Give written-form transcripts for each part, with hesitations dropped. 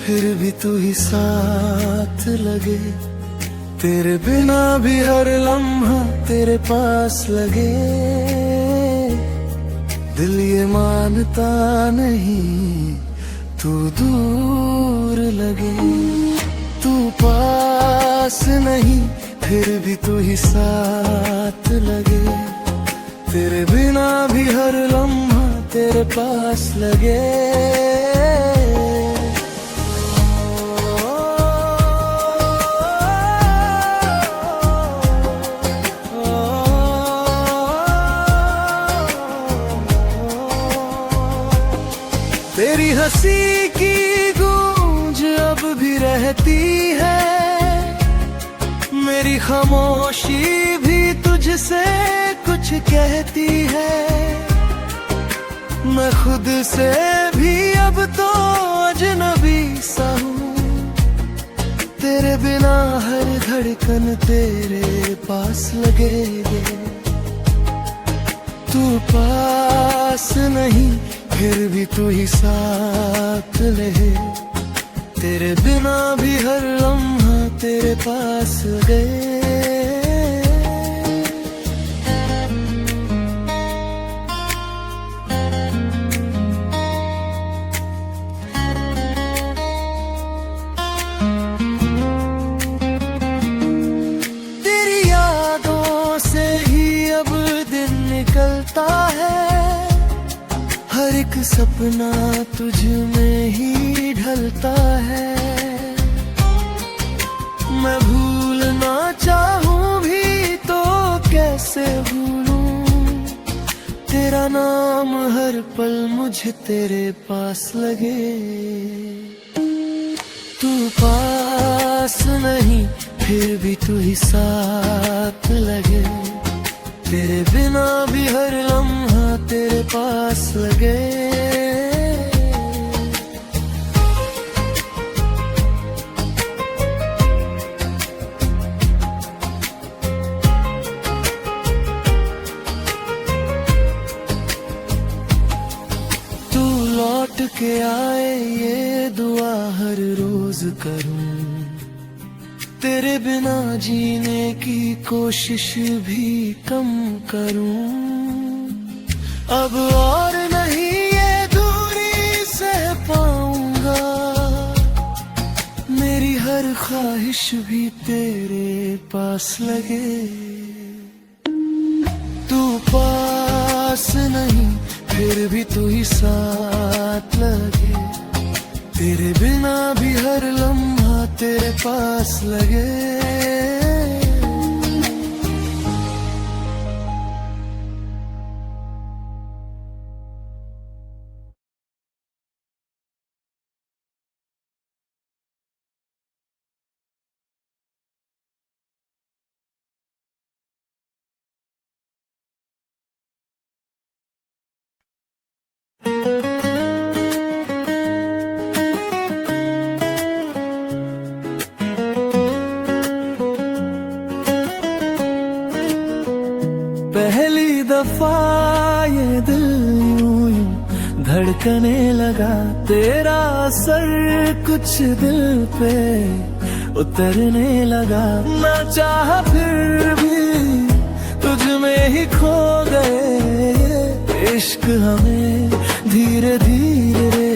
फिर भी तू ही साथ लगे, तेरे बिना भी हर लम्हा तेरे पास लगे। दिल ये मानता नहीं तू दूर लगे, तू पास नहीं फिर भी तू ही साथ लगे, तेरे बिना भी हर लम्हा तेरे पास लगे। तेरी हंसी की गूंज अब भी रहती है, मेरी खामोशी भी तुझसे कुछ कहती है। मैं खुद से भी अब तो अजनबी सा हूँ, तेरे बिना हर धड़कन तेरे पास लगे। तू पास नहीं फिर भी तू ही साथ लगे, तेरे बिना भी हर लम्हा तेरे पास गए। तेरी यादों से ही अब दिन निकलता है, हर एक सपना तुझ में ही ढलता है। मैं भूलना चाहूं भी तो कैसे भूलूं, तेरा नाम हर पल मुझे तेरे पास लगे। तू पास नहीं फिर भी तू ही साथ लगे, तेरे बिना भी हर लम्हा तेरे पास लगे। तू लौट के आए ये दुआ हर रोज करूं, तेरे बिना जीने की कोशिश भी कम करूं। अब और नहीं ये दूरी सह पाऊंगा, मेरी हर ख्वाहिश भी तेरे पास लगे। तू पास नहीं फिर भी तू ही साथ लगे, तेरे बिना भी हर लम्हा तेरे पास लगे। पहली दफा ये दिल यूं यूं धड़कने लगा, तेरा असर कुछ दिल पे उतरने लगा। ना चाहा फिर भी तुझ में ही खो गए, इश्क हमें धीरे धीरे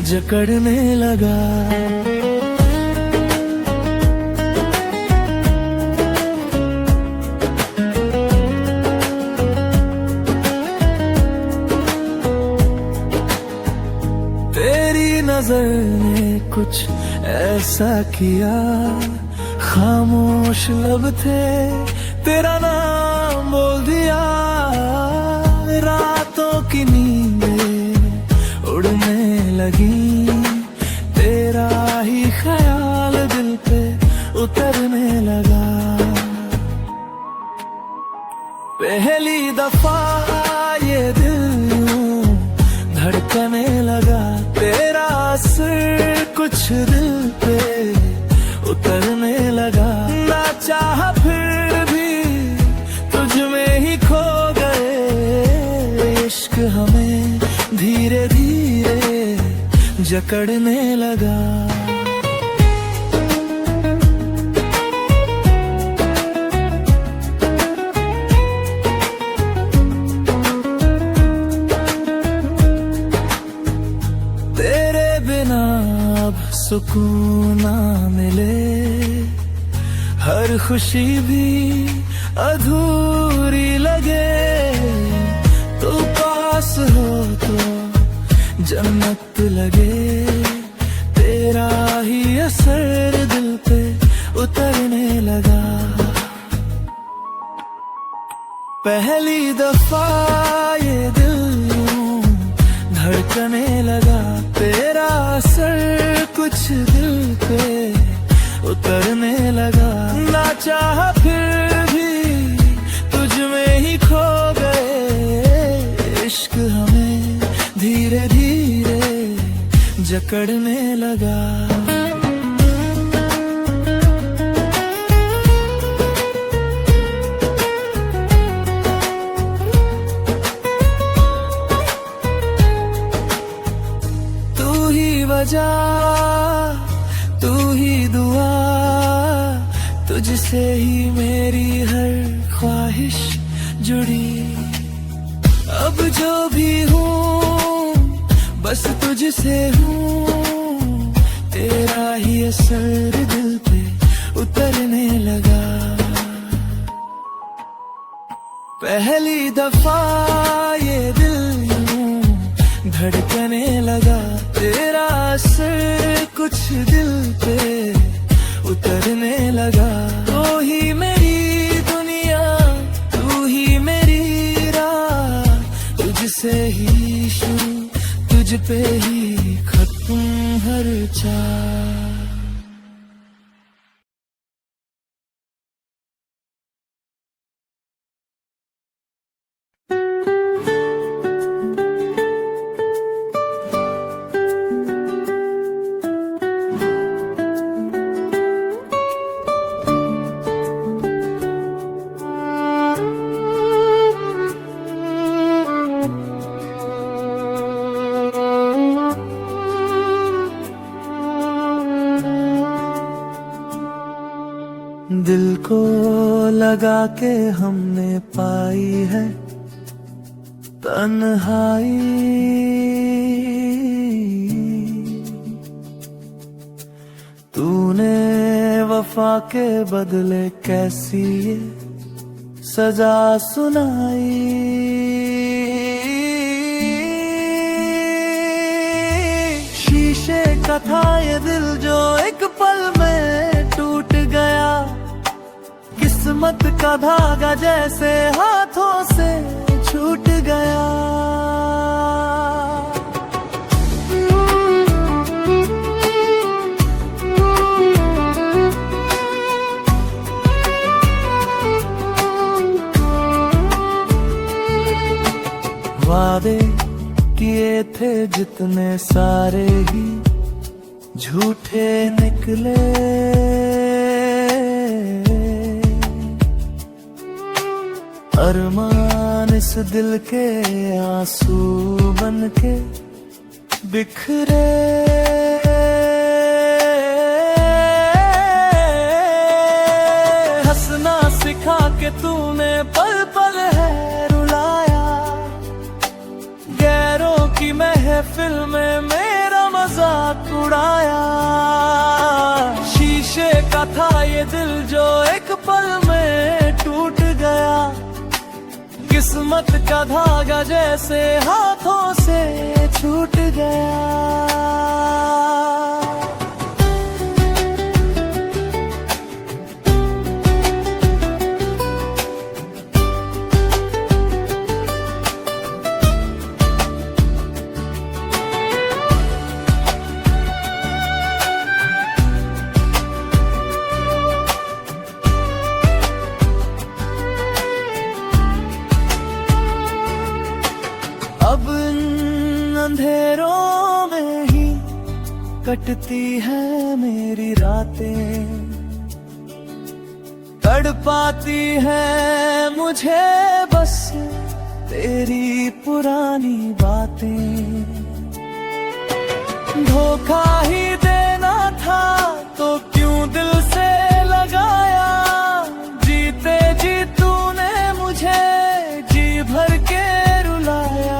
जकड़ने लगा। नजर ने कुछ ऐसा किया, खामोश लब थे तेरा नाम बोल दिया। रातों की नींदें उड़ने लगी, तेरा ही ख्याल दिल पे उतरने लगा। पहली दफा ये दिल यूं धड़कने लगा, तेरा असर कुछ दिल पे उतरने लगा। ना चाहा फिर भी तुझ में ही खो गए, इश्क हमें धीरे धीरे जकड़ने लगा। तेरे बिना अब सुकून ना मिले, हर खुशी भी अधूरी लगे। तू पास हो तो जन्नत लगे, तेरा ही असर दिल पे उतरने लगा। पहली दफा ये दिल यूं धड़कने लगा, तेरा असर कुछ दिल पे उतरने लगा। ना चाहा फिर भी तुझ में ही खो गए, इश्क हमें धीरे धीरे जकड़ने लगा। तू ही वजह, तू ही दुआ, तुझसे ही मेरी हर ख्वाहिश जुड़ी। अब जो भी हूँ बस तुझसे हूँ, तेरा ही असर दिल पे उतरने लगा। पहली दफा ये दिल यूं धड़कने लगा, तेरा असर कुछ दिल पे उतरने लगा। तू ही मेरी दुनिया, तू ही मेरी राह, तुझसे ही शुरू, तुझ पे ही खत्म हर चाह। दिल को लगा के हमने पाई है तन्हाई, तूने वफा के बदले कैसी ये सजा सुनाई। शीशे का था ये दिल जो एक पल में टूट गया, किस्मत का धागा जैसे हाथों से छूट गया। वादे किए थे जितने सारे ही झूठे निकले, अरमान इस दिल के आंसू बन के बिखरे। हंसना सिखा के तूने पल पल है रुलाया, गैरों की महफिल में मेरा मजाक उड़ाया। शीशे का था ये दिल जो एक पल में टूट गया, किस्मत का धागा जैसे हाथों से छूट गया। अब इन अंधेरों में ही कटती है मेरी रातें, तड़पाती है मुझे बस तेरी पुरानी बातें। धोखा ही देना था तो क्यों दिल से लगाया, जीते जी तूने मुझे जी भर के रुलाया।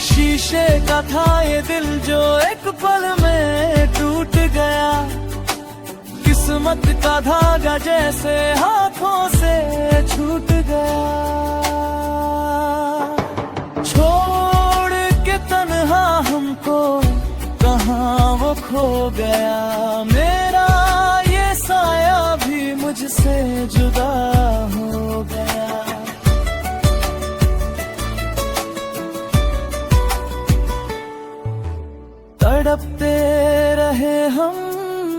शीशे का था ये दिल जो एक पल में टूट गया, किस्मत का धागा जैसे हाथों से छूट गया। छोड़ के तन्हा हमको कहाँ वो खो गया, मेरा ये साया भी मुझसे जुदा हो गया। तड़पते रहे हम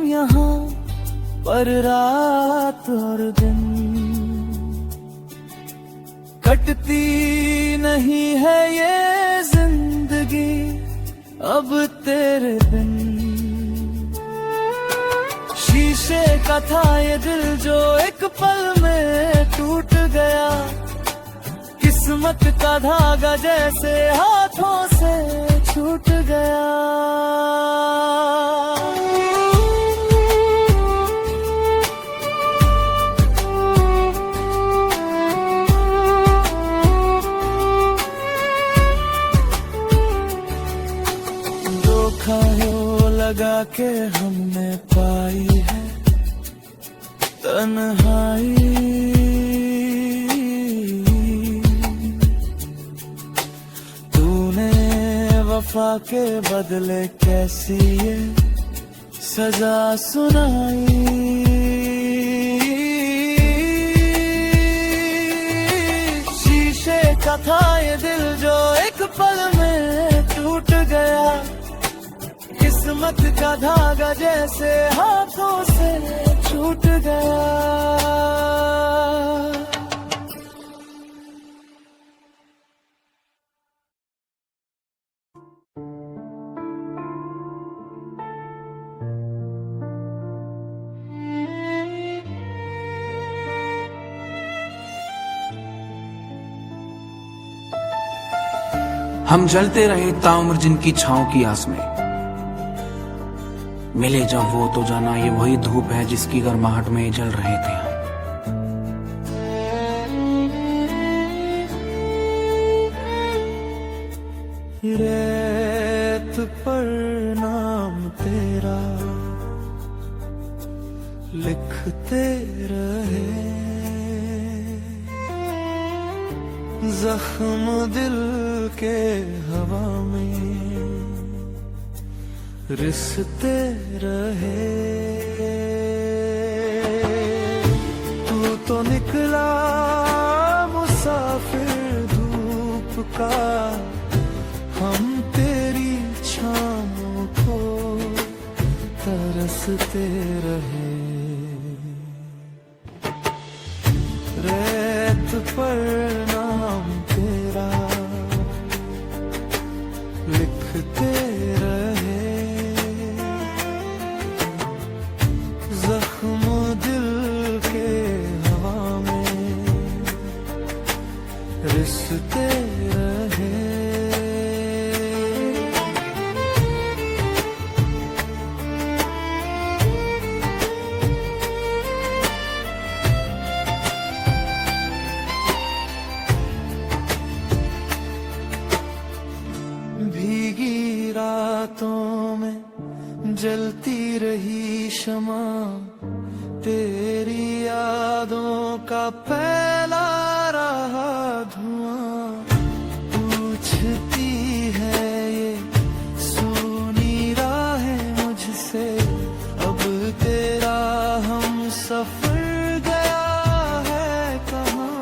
यहाँ पर रात और दिन, कटती नहीं है ये जिंदगी अब तेरे बिन। शीशे का था ये दिल जो एक पल में टूट गया, किस्मत का धागा जैसे हाथों से छूट गया। लगा के हमने पाई है तन्हाई, तूने वफा के बदले कैसी ये सजा सुनाई। शीशे का था ये दिल जो एक पल में टूट गया, किस्मत का धागा जैसे हाथों से छूट गया। हम जलते रहे ताउम्र जिनकी छांव की आस में, मिले जब वो तो जाना ये वही धूप है जिसकी गर्माहट में जल रहे थे हम। रेत पर नाम तेरा लिखते रहे, जख्म दिल के हवा में रिसते रहे। तू तो निकला मुसाफिर धूप का, हम तेरी छाँव को तरसते रहे। रेत पर नाम तेरा लिखते रहे, जख्म दिल के हवा में रिसते रहे। भीगी रातों में जलती रही शमा, तेरी यादों का फैला रहा धुआं। पूछती है ये सुनी राहें मुझसे, अब तेरा हम सफर गया है कहाँ।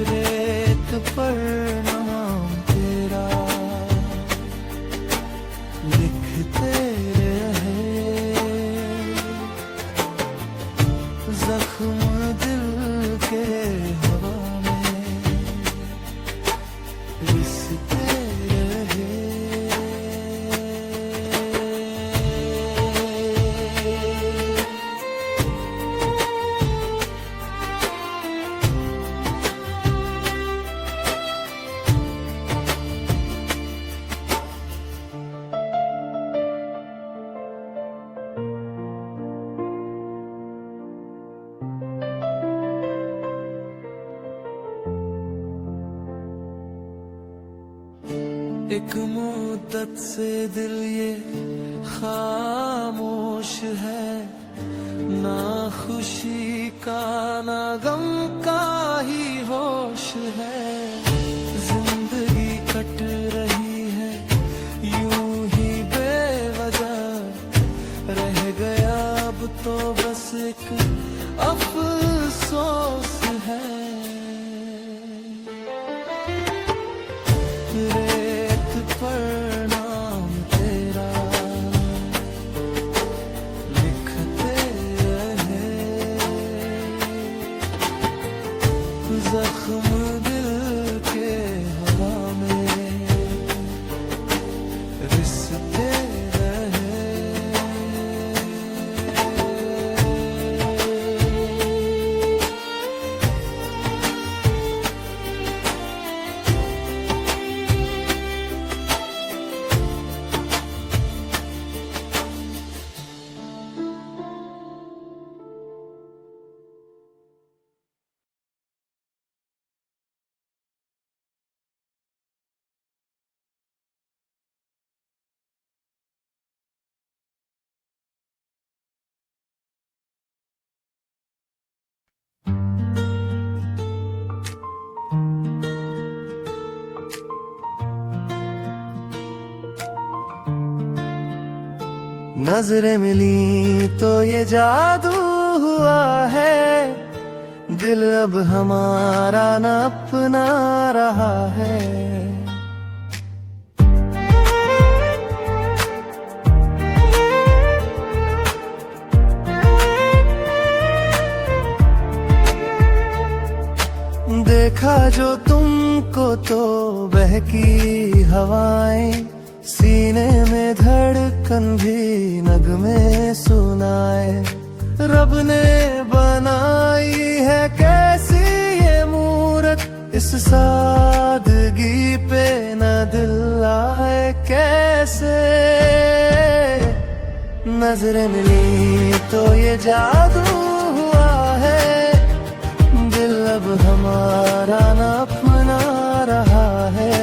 रेत पर नाम तेरा लिखते रहे, जख्म दिल के हवा में रिसते रहे। एक मुद्दत से दिल ये खामोश है, ना खुशी का ना गम का ही होश है। जिंदगी कट रही है यूं ही बेवजह, रह गया अब तो बस एक अफसोस है। रेत पर नाम तेरा लिखते रहे, जख्म दिल के हवा में रिसते रहे। नजरें मिली तो ये जादू हुआ है, दिल अब हमारा न अपना रहा है। देखा जो तुमको तो बहकी हवाएं, सीने में धड़कन भी नगमे सुनाए। रब ने बनाई है कैसी ये मूरत, इस सादगी पे न दिल आए कैसे। नजरें मिली तो ये जादू हुआ है, दिल अब हमारा न अपना रहा है।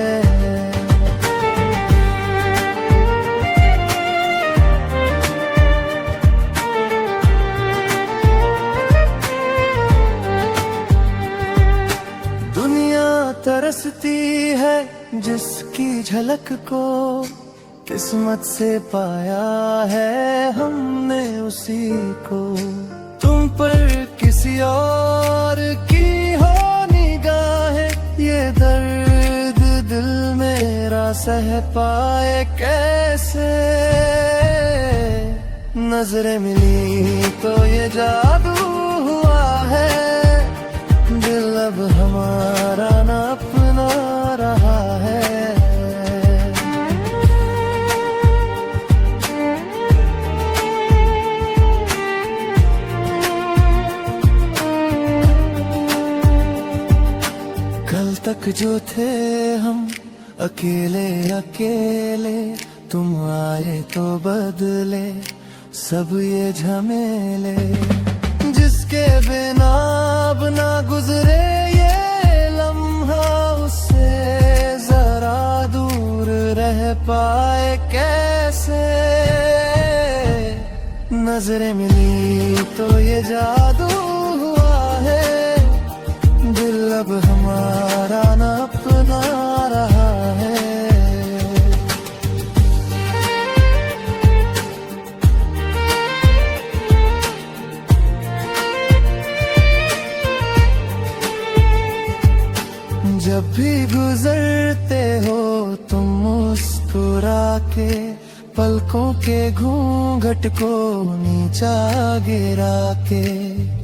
तरसती है जिसकी झलक को, किस्मत से पाया है हमने उसी को। तुम पर किसी और की हो निगाहें, ये दर्द दिल मेरा सह पाए कैसे। नजरें मिली तो ये जादू हुआ है, दिल अब हमारा न अपना रहा है। कल तक जो थे हम अकेले अकेले, तुम आए तो बदले सब ये झमेले। जिसके बिना अब ना गुजरे ये लम्हा, उससे जरा दूर रह पाए कैसे। नजरें मिली तो ये जादू हुआ है, दिल अब हमारा न अपना रहा है। जब भी गुजरते हो तुम मुस्कुरा के, पलकों के घूंघट को नीचा गिरा के।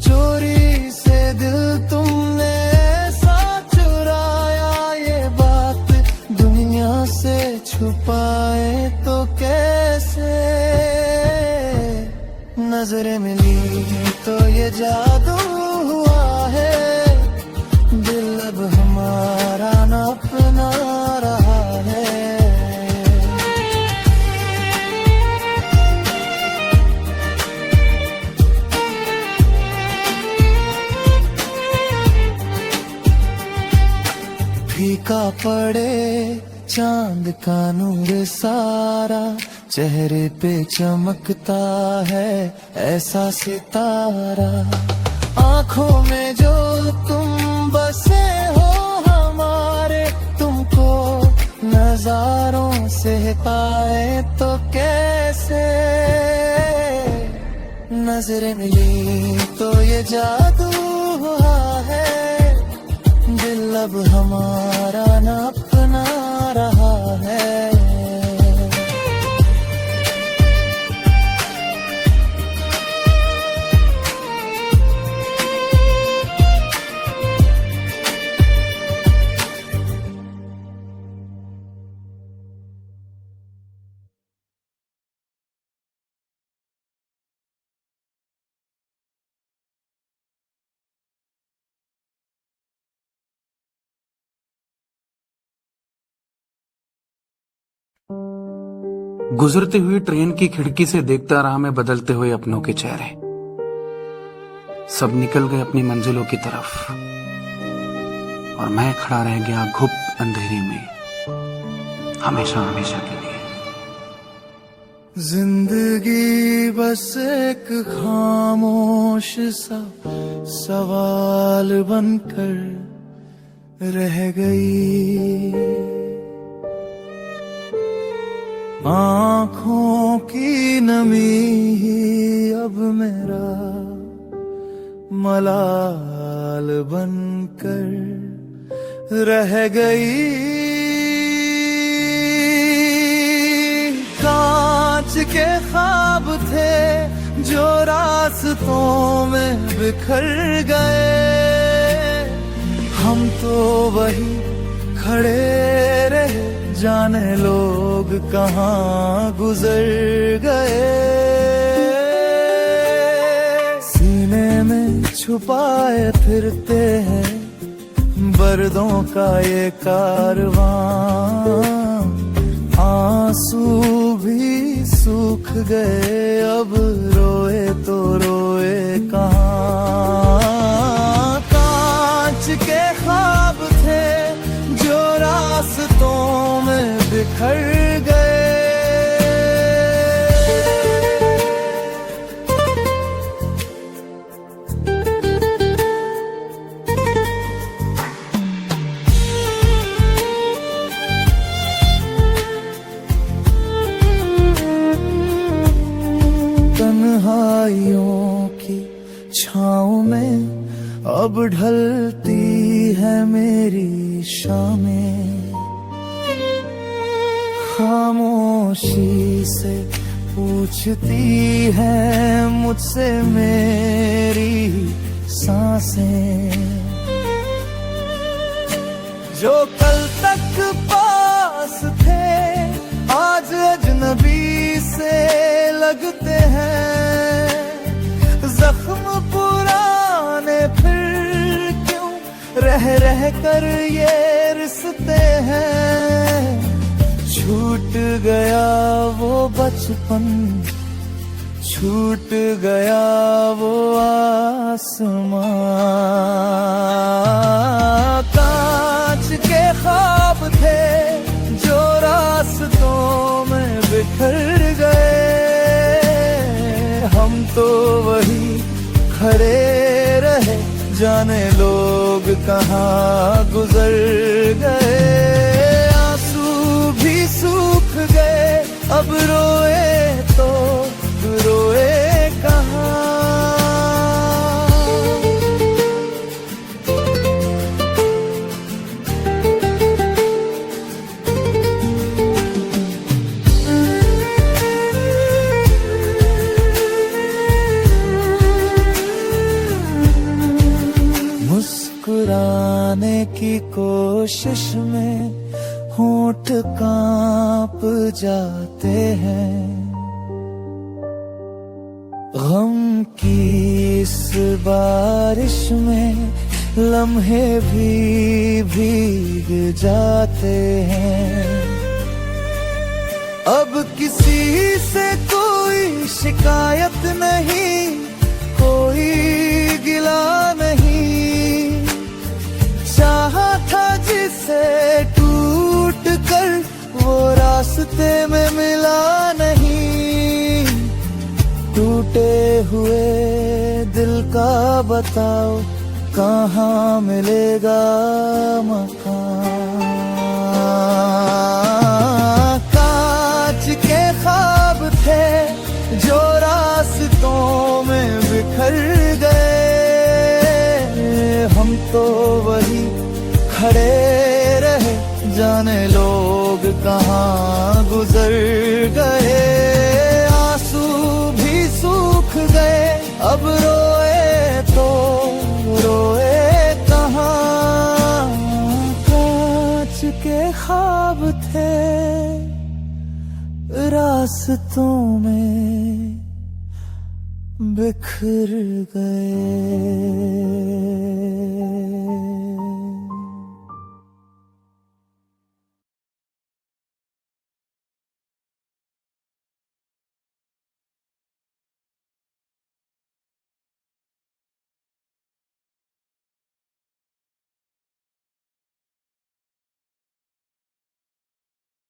चोरी से दिल तुमने ऐसा चुराया, ये बात दुनिया से छुपाए तो कैसे। नजरें मिली तो ये जादू हुआ है, दिल अब हमारा न अपना रहा है। फीका पड़े चांद का नूर सारा चेहरे पे चमकता है ऐसा सितारा। आंखों में जो तुम बसे हो हमारे, तुमको नजारों से पाए तो कैसे। नजरें मिली तो ये जादू हुआ है, दिल अब हमारा न अपना रहा है। गुजरती हुई ट्रेन की खिड़की से देखता रहा मैं बदलते हुए अपनों के चेहरे। सब निकल गए अपनी मंजिलों की तरफ और मैं खड़ा रह गया घुप अंधेरे में हमेशा हमेशा के लिए। जिंदगी बस एक खामोश सा सवाल बनकर रह गई। आँखों की नमी ही अब मेरा मलाल बनकर रह गई। कांच के ख्वाब थे जो रास्तों में बिखर गए, हम तो वही खड़े रहे जाने लोग कहाँ गुजर गए। सीने में छुपाए फिरते हैं बर्दों का ये कारवां, आंसू भी सूख गए अब रोए तो रोए कहाँ। कांच के ख्वाब थे जो रास्तों में बिखर गए। तन्हाइयों की छाँव में अब ढलती है मेरी शामें, खामोशी से पूछती है मुझसे मेरी सांसें। जो कल तक पास थे आज अजनबी से लगते हैं, जख्म पुराने फिर क्यों रह रह कर ये रिश्ते हैं। छूट गया वो बचपन, छूट गया वो आसमां। कांच के ख्वाब थे जो रास्तों में बिखर गए, हम तो वही खड़े रहे जाने लोग कहाँ गुजर गए। भी सूख गए अब रोए तो रोए कहाँ। मुस्कुराने की कोशिश में होंठ कांप जाते हैं, गम की इस बारिश में लम्हे भी भीग जाते हैं। अब किसी से कोई शिकायत नहीं, कोई गिला नहीं, चाहा था जिसे टूट कर रास्ते में मिला नहीं, टूटे हुए दिल का बताओ कहाँ मिलेगा मकान। कांच के ख्वाब थे जो रास्तों में बिखर गए, हम तो वही खड़े रहे, जाने लोग कहाँ गुजर गए। आंसू भी सूख गए, अब रोए तो रोए कहाँ। कांच के ख्वाब थे रास्तों में बिखर गए।